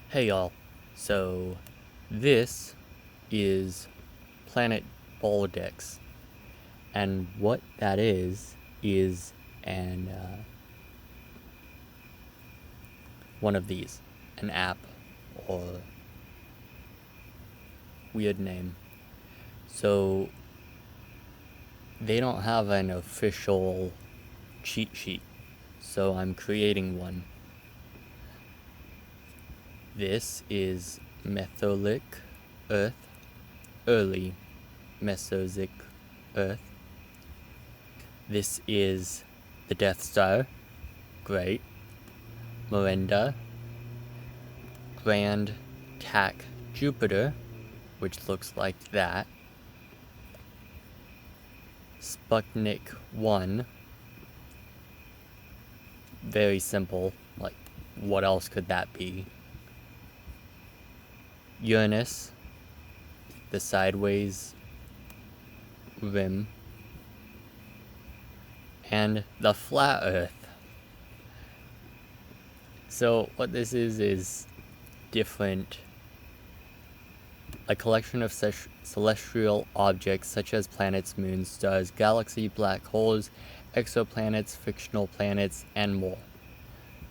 Hey y'all, so this is PlanetBallsDex, and what that is an one of these, an app or weird name. So they don't have an official cheat sheet, so I'm creating one. This is Mesolithic Earth, early Mesozoic Earth. This is the Death Star, great. Miranda, Grand Tack Jupiter, which looks like that. Sputnik 1, very simple, like what else could that be? Uranus, the sideways rim, and the flat Earth. So what this is different, a collection of celestial objects such as planets, moons, stars, galaxies, black holes, exoplanets, fictional planets, and more.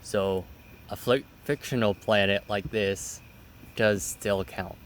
So a fictional planet like this does still count.